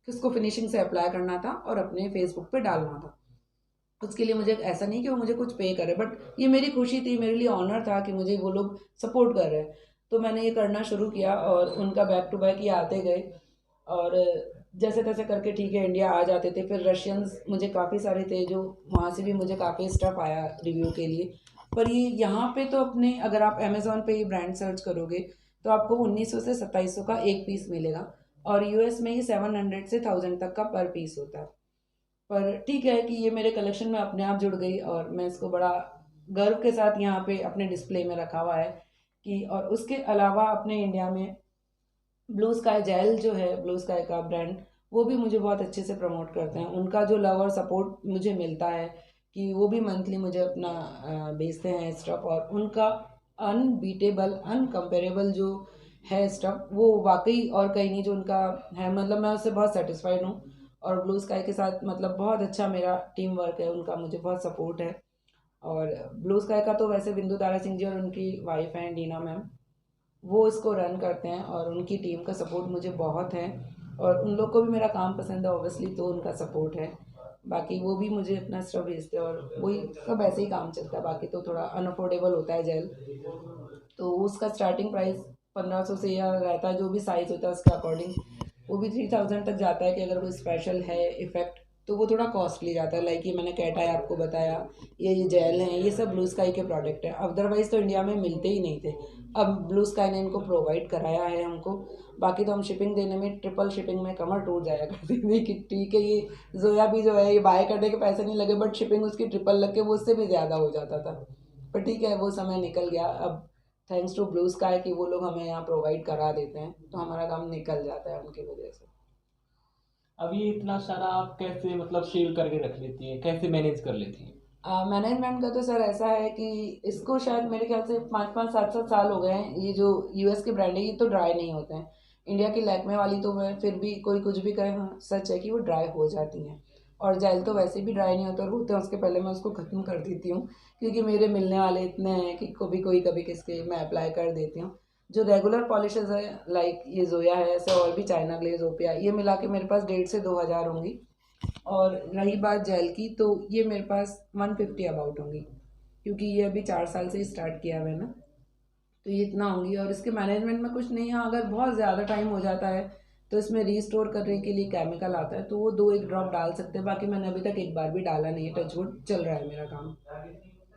Speaker 1: कि उसको फिनिशिंग से अप्लाई करना था और अपने फेसबुक पे डालना था। उसके लिए मुझे ऐसा नहीं कि वो मुझे कुछ पे करे, बट ये मेरी खुशी थी, मेरे लिए ऑनर था कि मुझे वो लोग सपोर्ट कर रहे हैं। तो मैंने ये करना शुरू किया और उनका बैक टू बैक ये आते गए और जैसे तैसे करके ठीक है इंडिया आ जाते थे। फिर रशियंस मुझे काफ़ी सारे थे जो वहाँ से भी मुझे काफ़ी स्टफ़ आया रिव्यू के लिए। पर ये यहाँ पे तो अपने अगर आप अमेज़ोन पे ये ब्रांड सर्च करोगे तो आपको 1900 से 2700 का एक पीस मिलेगा और यूएस में ये 700 से 1000 तक का पर पीस होता है। पर ठीक है कि ये मेरे कलेक्शन में अपने आप जुड़ गई और मैं इसको बड़ा गर्व के साथ यहाँ पे अपने डिस्प्ले में रखा हुआ है कि और उसके अलावा अपने इंडिया में ब्लू स्काई जेल जो है ब्लू स्काई का ब्रांड वो भी मुझे बहुत अच्छे से प्रमोट करते हैं। उनका जो लव और सपोर्ट मुझे मिलता है कि वो भी मंथली मुझे अपना बेचते हैं स्टफ और उनका अनबीटेबल अनकम्पेरेबल जो है स्टफ वो वाकई और कहीं नहीं जो उनका है। मतलब मैं उससे बहुत सेटिस्फाइड हूँ और ब्लू स्काई के साथ मतलब बहुत अच्छा मेरा टीम वर्क है, उनका मुझे बहुत सपोर्ट है। और ब्लू स्काई का तो वैसे बिंदु तारा सिंह जी और उनकी वाइफ हैं डीना मैम, वो इसको रन करते हैं और उनकी टीम का सपोर्ट मुझे बहुत है और उन लोग को भी मेरा काम पसंद है ऑब्वियसली तो उनका सपोर्ट है। बाकी वो भी मुझे अपना स्टफ भेजते हैं और वही सब ऐसे ही काम चलता है। बाकी तो थोड़ा अनअफोर्डेबल होता है जेल, तो उसका स्टार्टिंग प्राइस 1500 से या रहता है, जो भी साइज़ होता है उसके अकॉर्डिंग वो भी 3000 तक जाता है कि अगर कोई स्पेशल है इफ़ेक्ट तो वो थोड़ा कॉस्टली जाता है। लाइक ये मैंने कैट आई आपको बताया, ये जेल हैं, ये सब ब्लू स्काई के प्रोडक्ट हैं। अदरवाइज़ तो इंडिया में मिलते ही नहीं थे, अब ब्लू स्काई ने इनको प्रोवाइड कराया है हमको। बाकी तो हम शिपिंग देने में ट्रिपल शिपिंग में कमर टूट जाया करती थी कि ठीक है ये जोया भी जो है ये बाय करने के पैसे नहीं लगे बट शिपिंग उसकी ट्रिपल लग के वो उससे भी ज़्यादा हो जाता था। पर ठीक है वो समय निकल गया। अब थैंक्स टू ब्लू स्काई कि वो लोग हमें यहाँ प्रोवाइड करा देते हैं तो हमारा काम निकल जाता है उनकी वजह से।
Speaker 3: अब ये इतना सारा आप कैसे मतलब सेल करके रख लेती हैं, कैसे मैनेज कर लेती हैं?
Speaker 1: मैनेजमेंट का तो सर ऐसा है कि इसको शायद मेरे ख्याल से 5-5 7-7 साल हो गए हैं। ये जो यूएस के ब्रांड है ये तो ड्राई नहीं होते हैं। इंडिया की लैक्मे वाली तो मैं फिर भी कोई कुछ भी कहे हाँ सच है कि वो ड्राई हो जाती हैं और जेल तो वैसे भी ड्राई नहीं होता और होते हैं उसके पहले मैं उसको ख़त्म कर देती हूँ क्योंकि मेरे मिलने वाले इतने हैं कि कभी किसके मैं अप्लाई कर देती हूँ। जो रेगुलर पॉलिशेज़ है लाइक ये जोया है, ऐसे और भी चाइना ग्लेज ओपिया, ये मिला के मेरे पास 1,500 से 2,000 होंगी। और रही बात जेल की तो ये मेरे पास 150 अबाउट होंगी क्योंकि ये अभी 4 साल से स्टार्ट किया हुआ है ना, तो ये इतना होंगी। और इसके मैनेजमेंट में कुछ नहीं है, अगर बहुत ज़्यादा टाइम हो जाता है तो इसमें रीस्टोर करने के लिए केमिकल आता है तो वो 2-1 ड्रॉप डाल सकते हैं। बाकी मैंने अभी तक एक बार भी डाला नहीं है, टचवुड चल रहा है मेरा काम,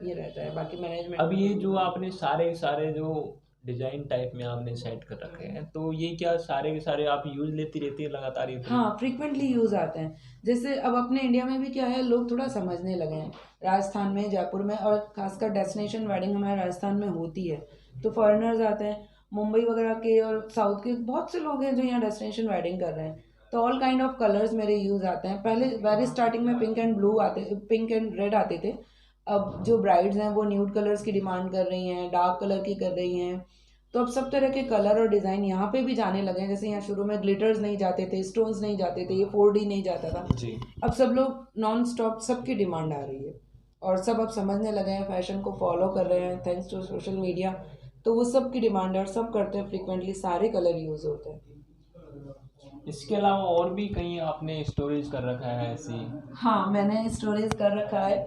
Speaker 1: ये रहता है। बाकी मैनेजमेंट
Speaker 3: अब ये जो आपने सारे सारे जो डिजाइन टाइप में आपने सेट कर रखे हैं तो ये क्या सारे के सारे आप यूज लेती रहती है लगातार ये?
Speaker 1: हाँ फ्रीक्वेंटली यूज़ आते हैं। जैसे अब अपने इंडिया में भी क्या है लोग थोड़ा समझने लगे हैं, राजस्थान में जयपुर में और खासकर डेस्टिनेशन वेडिंग हमारे राजस्थान में होती है तो फॉरेनर्स आते हैं मुंबई वगैरह के और साउथ के बहुत से लोग हैं जो यहाँ डेस्टिनेशन वेडिंग कर रहे हैं। तो ऑल काइंड ऑफ कलर्स मेरे यूज़ आते हैं। पहले वेरी स्टार्टिंग में पिंक एंड ब्लू आते, पिंक एंड रेड आते थे। अब जो ब्राइड्स हैं वो न्यूड कलर्स की डिमांड कर रही हैं, डार्क कलर की कर रही हैं, तो अब सब तरह के कलर और डिज़ाइन यहाँ पे भी जाने लगे हैं। जैसे यहाँ शुरू में ग्लिटर्स नहीं जाते थे, स्टोन्स नहीं जाते थे, ये 4D नहीं जाता था
Speaker 3: जी।
Speaker 1: अब सब लोग नॉन स्टॉप सबकी डिमांड आ रही है और सब अब समझने लगे हैं, फैशन को फॉलो कर रहे हैं थैंक्स टू सोशल मीडिया। तो वो सब की डिमांड है और सब करते हैं फ्रिक्वेंटली, सारे कलर यूज़ होते हैं।
Speaker 3: इसके अलावा और भी कहीं आपने स्टोरेज कर रखा है ऐसी?
Speaker 1: हाँ मैंने स्टोरेज कर रखा है।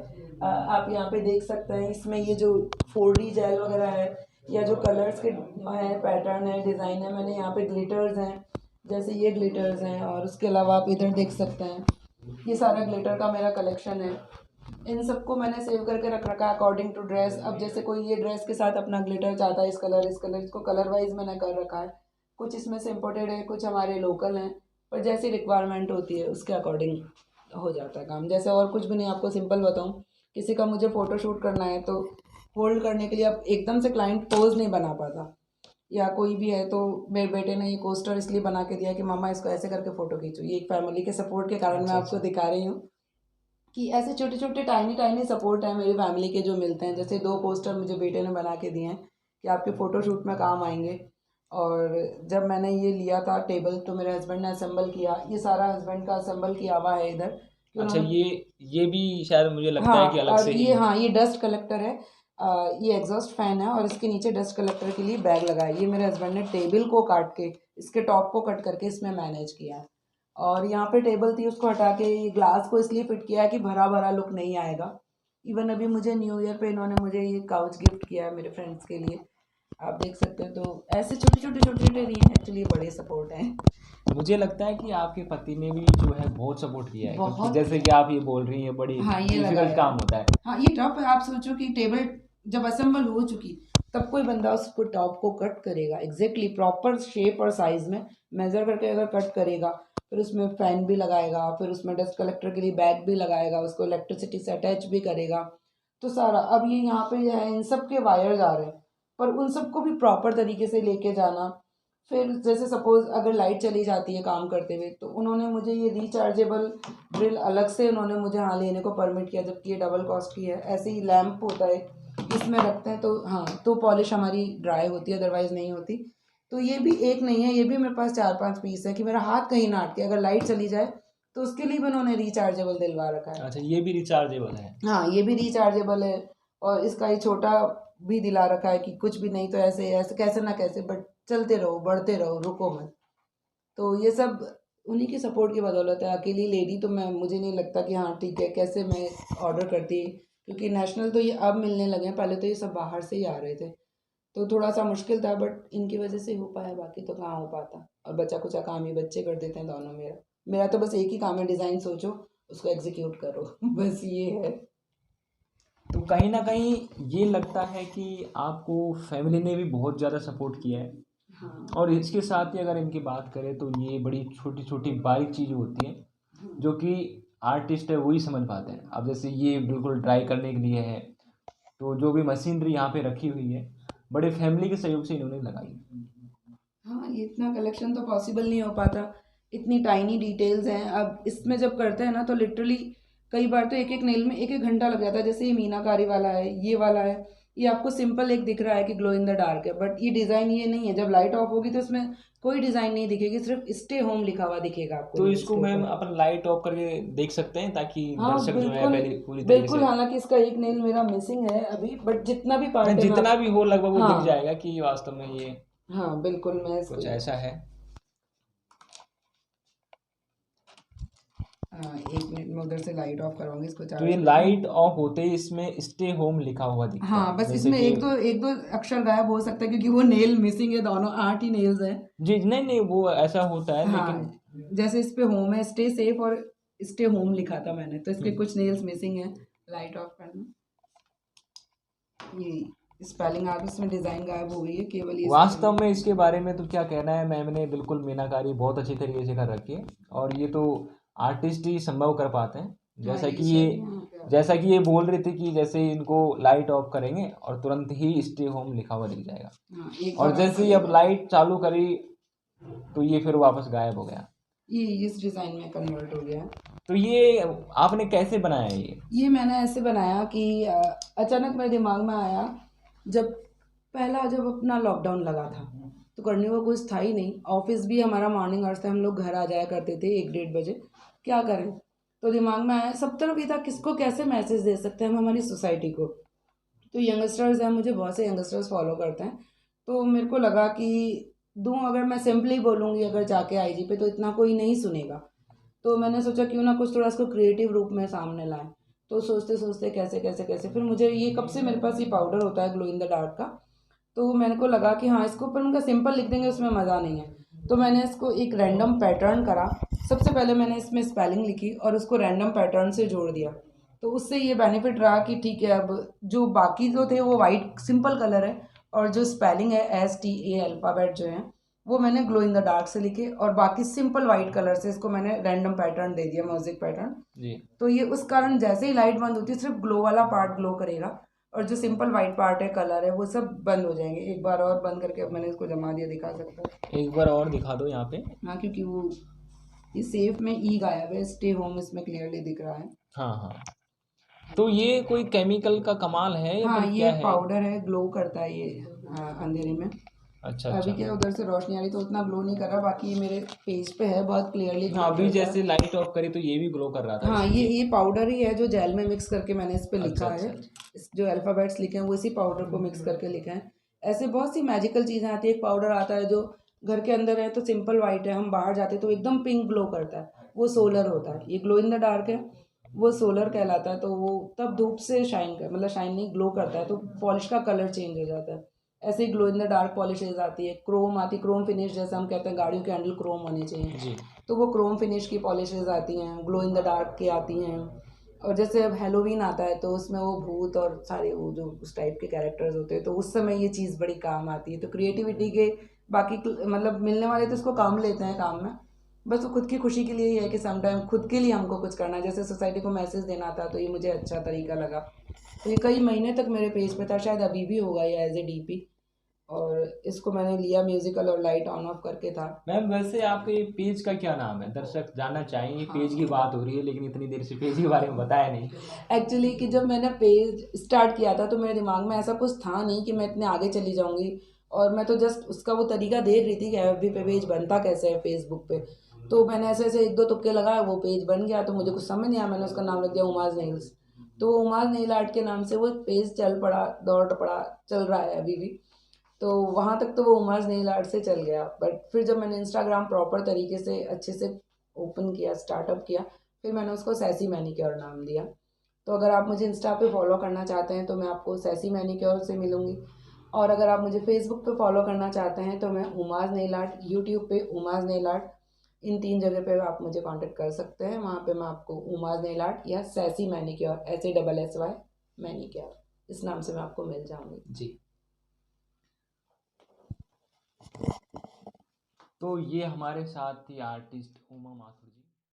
Speaker 1: आप यहाँ पे देख सकते हैं इसमें ये जो 4D जेल वगैरह है या जो कलर्स के है पैटर्न है डिज़ाइन है, मैंने यहाँ पे ग्लिटर्स हैं जैसे ये ग्लिटर्स हैं और उसके अलावा आप इधर देख सकते हैं ये सारा ग्लिटर का मेरा कलेक्शन है। इन सबको मैंने सेव करके रख रखा है अकॉर्डिंग टू ड्रेस। अब जैसे कोई ये ड्रेस के साथ अपना ग्लिटर चाहता है इस कलर इसको कलर वाइज मैंने कर रखा है। कुछ इसमें से इम्पोर्टेड है, कुछ हमारे लोकल हैं, पर जैसी रिक्वायरमेंट होती है उसके अकॉर्डिंग हो जाता है काम। जैसे और कुछ भी नहीं, आपको सिंपल बताऊँ, किसी का मुझे फ़ोटो शूट करना है तो होल्ड करने के लिए अब एकदम से क्लाइंट पोज नहीं बना पाता, या कोई भी है तो मेरे बेटे ने ये कोस्टर इसलिए बना के दिया कि मामा इसको ऐसे करके फ़ोटो खींचो। ये एक फैमिली के सपोर्ट के कारण मैं आपको दिखा रही हूँ कि ऐसे छोटे छोटे टाइनी सपोर्ट है मेरी फैमिली के जो मिलते हैं। जैसे 2 पोस्टर मुझे बेटे ने बना के दिए हैं कि आपके फ़ोटोशूट में काम आएंगे। और जब मैंने ये लिया था टेबल तो मेरे हस्बैंड ने असेंबल किया, ये सारा हस्बैंड का असेंबल किया हुआ है इधर।
Speaker 3: अच्छा, ये भी शायद मुझे लगता
Speaker 1: हाँ
Speaker 3: है कि अलग
Speaker 1: और
Speaker 3: से ही
Speaker 1: ये हाँ ये डस्ट कलेक्टर है। ये एग्जॉस्ट फैन है और इसके नीचे डस्ट कलेक्टर के लिए बैग लगा है। ये मेरे हस्बैंड ने टेबल को काट के इसके टॉप को कट करके इसमें मैनेज किया है। और यहाँ पे टेबल थी उसको हटा के ये ग्लास को इसलिए फिट किया है कि भरा भरा लुक नहीं आएगा। इवन अभी मुझे न्यू ईयर पे इन्होंने मुझे ये काउच गिफ्ट किया है मेरे फ्रेंड्स के लिए। आप देख सकते हैं। तो ऐसे छोटे छोटे छोटे छोटे नहीं है, एक्चुअली बड़े सपोर्ट हैं।
Speaker 2: मुझे लगता है कि आपके पति ने भी जो है बहुत सपोर्ट किया है, क्योंकि
Speaker 1: बहुत।
Speaker 2: जैसे कि आप ये बोल रही हैं बड़ी
Speaker 1: हाँ, ये
Speaker 2: डिफिकल्ट
Speaker 1: लगाया
Speaker 2: काम
Speaker 1: है।
Speaker 2: होता है।
Speaker 1: हाँ, ये टॉप है। आप सोचो कि टेबल जब असेंबल हो चुकी, तब कोई बंदा उसको टॉप को कट करेगा एग्जैक्टली प्रॉपर शेप और साइज में मेजर करके अगर कट करेगा, फिर उसमें फैन भी लगाएगा, फिर उसमें डस्ट कलेक्टर के लिए बैग भी लगाएगा, उसको इलेक्ट्रिसिटी से अटैच भी करेगा। तो सारा अब ये यहाँ पे है, इन सब के वायर्स आ रहे हैं, पर उन सबको भी प्रॉपर तरीके से लेके जाना। फिर जैसे सपोज अगर लाइट चली जाती है काम करते हुए, तो उन्होंने मुझे ये रिचार्जेबल ड्रिल अलग से उन्होंने मुझे हाँ लेने को परमिट किया, जबकि ये डबल कॉस्ट की है। ऐसे ही लैंप होता है, इसमें रखते हैं तो हाँ, तो पॉलिश हमारी ड्राई होती है, अदरवाइज़ नहीं होती। तो ये भी एक नहीं है, ये भी मेरे पास 4-5 पीस है कि मेरा हाथ कहीं ना अटके, अगर लाइट चली जाए तो उसके लिए भी उन्होंने रिचार्जेबल दिलवा रखा है।
Speaker 2: अच्छा, ये भी रिचार्जेबल है।
Speaker 1: हाँ, ये भी रिचार्जेबल है, और इसका ये छोटा भी दिला रखा है कि कुछ भी नहीं तो ऐसे ऐसे कैसे ना कैसे बट चलते रहो, बढ़ते रहो, रुको मत। तो ये सब उन्हीं की सपोर्ट की बदौलत है। अकेली लेडी तो मैं, मुझे नहीं लगता कि हाँ ठीक है कैसे मैं ऑर्डर करती, क्योंकि नेशनल तो ये अब मिलने लगे हैं, पहले तो ये सब बाहर से ही आ रहे थे। तो थोड़ा सा मुश्किल था, बट इनकी वजह से हो पाया, बाकी तो कहाँ हो पाता। और बचा कुचा काम ही बच्चे कर देते हैं दोनों। मेरा मेरा तो बस एक ही काम है, डिज़ाइन सोचो, उसको एग्जीक्यूट करो बस ये है।
Speaker 2: तो कहीं ना कहीं ये लगता है कि आपको फैमिली ने भी बहुत ज़्यादा सपोर्ट किया है।
Speaker 1: हाँ।
Speaker 2: और इसके साथ ही अगर इनकी बात करें तो ये बड़ी छोटी छोटी बारीक चीज़ें होती हैं जो कि आर्टिस्ट है वही समझ पाते हैं। अब जैसे ये बिल्कुल ड्राई करने के लिए है, तो जो भी मशीनरी यहाँ पे रखी हुई है बड़े फैमिली के सहयोग से इन्होंने लगाई।
Speaker 1: हाँ, ये इतना कलेक्शन तो पॉसिबल नहीं हो पाता, इतनी टाइनी डिटेल्स हैं। अब इसमें जब करते हैं ना तो लिटरली कई बार तो एक एक नेल में एक एक घंटा लग जाता है। जैसे ये मीनाकारी वाला है, ये वाला है, ये आपको सिंपल एक दिख रहा है कि ग्लो इन द डार्क है, बट ये डिज़ाइन ये नहीं है। जब लाइट ऑफ होगी तो इसमें कोई डिज़ाइन नहीं दिखेगी, सिर्फ स्टे होम लिखा हुआ दिखेगा आपको
Speaker 2: तो
Speaker 1: नेल्स
Speaker 2: इसको
Speaker 1: के
Speaker 2: मैम
Speaker 1: ऊपर।
Speaker 2: अपन लाइट ऑफ करके देख सकते हैं ताकि
Speaker 1: हाँ
Speaker 2: दर्शक जो है
Speaker 1: बिल्कुल,
Speaker 2: पहले पूरी तरीके
Speaker 1: बिल्कुल।
Speaker 2: से,
Speaker 1: हालांकि इसका एक नेल मेरा मिसिंग है अभी, बट जितना भी पार्ट है मैं
Speaker 2: जितना भी हो लगभग वो दिख
Speaker 1: हाँ
Speaker 2: जाएगा कि वास्तव में ये
Speaker 1: हाँ बिल्कुल, मैं इसको
Speaker 2: कुछ ऐसा है।
Speaker 1: हाँ, 1 मिनट में उधर से लाइट ऑफ करवाऊंगी, इसको
Speaker 2: तो
Speaker 1: चार्ज
Speaker 2: ये
Speaker 1: करके।
Speaker 2: लाइट ऑफ होते ही इसमें स्टे होम लिखा हुआ दिखता
Speaker 1: हाँ,
Speaker 2: है,
Speaker 1: बस
Speaker 2: जैसे
Speaker 1: इसमें
Speaker 2: कि
Speaker 1: एक दो अक्षर गायब हो सकता है क्योंकि वो नेल मिसिंग है, दोनों 8 ही नेल्स हैं।
Speaker 2: जी नहीं नहीं वो ऐसा होता है
Speaker 1: हाँ,
Speaker 2: लेकिन
Speaker 1: जैसे इस पे होम है, स्टे सेफ और स्टे होम लिखा था मैंने, तो इसके कुछ नेल्स मिसिंग है। लाइट ऑफ करना, ये स्पेलिंग आप इसमें डिज़ाइन गायब हो गई है, केवल ये
Speaker 2: वास्तव में इसके बारे में तो क्या कहना है। मैम ने बिल्कुल मीनाकारी बहुत अच्छी तरीके से कर रखी है और ये तो आर्टिस्ट ही संभव कर पाते हैं।
Speaker 1: हाँ,
Speaker 2: जैसा
Speaker 1: ये
Speaker 2: कि ये
Speaker 1: शेप यहाँ पे आता है।
Speaker 2: जैसा कि ये बोल रही थी कि जैसे इनको लाइट ऑफ करेंगे और तुरंत ही स्टे होम लिखा हुआ दिख जाएगा,
Speaker 1: हाँ, एक
Speaker 2: और
Speaker 1: बार
Speaker 2: जैसे ही अब लाइट चालू करी तो ये फिर वापस गायब हो गया।
Speaker 1: ये इस डिज़ाइन में कन्वर्ट हो गया है।
Speaker 2: तो ये आपने कैसे बनाया
Speaker 1: ये मैंने ऐसे बनाया कि अचानक मेरे दिमाग में आया, जब अपना लॉकडाउन लगा था तो करने को कुछ था ही नहीं, ऑफिस भी हमारा मॉर्निंग आवर्स था, हम लोग घर आ जाया करते थे 1-1:30 बजे, क्या करें। तो दिमाग में आया, सब तरफ ये था किसको कैसे मैसेज दे सकते हैं हम हमारी सोसाइटी को। तो यंगस्टर्स हैं, मुझे बहुत से यंगस्टर्स फॉलो करते हैं, तो मेरे को लगा कि दूँ, अगर मैं सिंपली बोलूँगी अगर जाके आईजी पे तो इतना कोई नहीं सुनेगा। तो मैंने सोचा क्यों ना कुछ थोड़ा इसको क्रिएटिव रूप में सामने लाएं। तो सोचते सोचते कैसे कैसे कैसे फिर मुझे ये, कब से मेरे पास ये पाउडर होता है ग्लो इन द डार्क का, तो मेरे को लगा कि हाँ इसको पर उनका सिंपल लिख देंगे उसमें मज़ा नहीं है। तो मैंने इसको एक रैंडम पैटर्न करा। सबसे पहले मैंने इसमें स्पेलिंग लिखी और उसको रैंडम पैटर्न से जोड़ दिया। तो उससे ये बेनिफिट रहा कि ठीक है, अब जो बाकी जो थे वो वाइट सिंपल कलर है, और जो स्पेलिंग है STA अल्फ़ाबेट जो है वो मैंने ग्लो इन द डार्क से लिखे, और बाकी सिंपल वाइट कलर से इसको मैंने रैंडम पैटर्न दे दिया, म्यूजिक पैटर्न।
Speaker 2: जी।
Speaker 1: तो ये उस कारण जैसे ही लाइट बंद होती है सिर्फ ग्लो वाला पार्ट ग्लो करेगा, और जो सिंपल वाइट पार्ट है कलर है वो सब बंद हो जाएंगे। एक बार और बंद करके अब मैंने इसको जमा दिया, दिखा सकता
Speaker 2: एक बार और दिखा दो यहाँ पे।
Speaker 1: हूँ। हाँ, क्योंकि वो ये सेफ में ई गायब है, स्टे होम इसमें क्लियरली दिख रहा है।
Speaker 2: हाँ हाँ, तो ये कोई केमिकल का कमाल है या
Speaker 1: हाँ,
Speaker 2: फिर
Speaker 1: ये
Speaker 2: क्या है?
Speaker 1: पाउडर है, ग्लो करता है ये अंधेरे में।
Speaker 2: अच्छा
Speaker 1: अभी
Speaker 2: अच्छा।
Speaker 1: क्या उधर से रोशनी आ रही तो उतना ग्लो नहीं कर रहा, बाकी ये मेरे पेज पे है बहुत क्लियरली।
Speaker 2: हाँ, अभी जैसे लाइट ऑफ करी तो ये भी ग्लो कर रहा था।
Speaker 1: हाँ, ये पाउडर ही है जो जेल में मिक्स करके मैंने इस पे लिखा
Speaker 2: अच्छा,
Speaker 1: है। जो अल्फ़ाबेट्स लिखे हैं वो इसी पाउडर को मिक्स करके लिखे हैं। ऐसे बहुत सी मैजिकल चीज़ें आती है। एक पाउडर आता है जो घर के अंदर है तो सिंपल वाइट है, हम बाहर जाते तो एकदम पिंक ग्लो करता है, वो सोलर होता है। ये ग्लो इन द डार्क है, वो सोलर कहलाता है। तो वो तब धूप से शाइन कर मतलब शाइन नहीं, ग्लो करता है तो पॉलिश का कलर चेंज हो जाता है। ऐसे ही glow in the dark polishes आती है, क्रोम आती है, क्रोम फिनिश जैसे हम कहते हैं गाड़ियों के हैंडल क्रोम होने चाहिए,
Speaker 2: जी।
Speaker 1: तो वो क्रोम फिनिश की पॉलिशेज आती हैं, ग्लो इन द डार्क की आती हैं। और जैसे अब हेलोवीन आता है तो उसमें वो भूत और सारे वो जो उस टाइप के कैरेक्टर्स होते हैं, तो उस समय ये चीज़ बड़ी काम आती है। तो क्रिएटिविटी के बाकी मतलब मिलने वाले तो इसको काम लेते हैं काम में, बस वो खुद की खुशी के लिए ही है कि समटाइम खुद के लिए हमको कुछ करना है, जैसे सोसाइटी को मैसेज देना था, तो ये मुझे अच्छा तरीका लगा। तो ये कई महीने तक मेरे पेज पे था, शायद अभी भी होगा ये एज ए डीपी, और इसको मैंने लिया म्यूजिकल और लाइट ऑन ऑफ करके था।
Speaker 2: मैम वैसे आपके पेज का क्या नाम है? दर्शक जानना चाहेंगे। पेज की बात हो रही है लेकिन इतनी देर से पेज के बारे में बताया नहीं।
Speaker 1: एक्चुअली कि जब मैंने पेज स्टार्ट किया था तो मेरे दिमाग में ऐसा कुछ था नहीं कि मैं इतने आगे चली जाऊंगी, और मैं तो जस्ट उसका वो तरीका देख रही थी कि एफबी पे पेज बनता कैसे है, फेसबुक पे। तो मैंने ऐसे ऐसे एक दो तुक्के लगाए, वो पेज बन गया, तो मुझे कुछ समझ नहीं आया, मैंने उसका नाम रख दिया उमाज नेल्स। तो वो उमाज नेल आर्ट के नाम से वो पेज चल पड़ा, दौड़ पड़ा, चल रहा है अभी भी। तो वहाँ तक तो वो उमाज नेल आर्ट से चल गया, बट फिर जब मैंने इंस्टाग्राम प्रॉपर तरीके से अच्छे से ओपन किया, स्टार्टअप किया, फिर मैंने उसको सैसी मैनिक्योर नाम दिया। तो अगर आप मुझे इंस्टा पे फॉलो करना चाहते हैं तो मैं आपको सैसी मैनिक्योर से मिलूंगी, और अगर आप मुझे फेसबुक पे फॉलो करना चाहते हैं तो मैं उमाज नेल आर्ट, यूट्यूब पे उमाज नेल आर्ट, इन 3 जगह पे आप मुझे कांटेक्ट कर सकते हैं। वहाँ पे मैं आपको उमाज नेल आर्ट या सैसी मैनिक्योर, SASSY मैनिक्योर, इस नाम से मैं आपको मिल जाऊंगी।
Speaker 2: जी। तो ये हमारे साथ थी आर्टिस्ट उमा माथुर।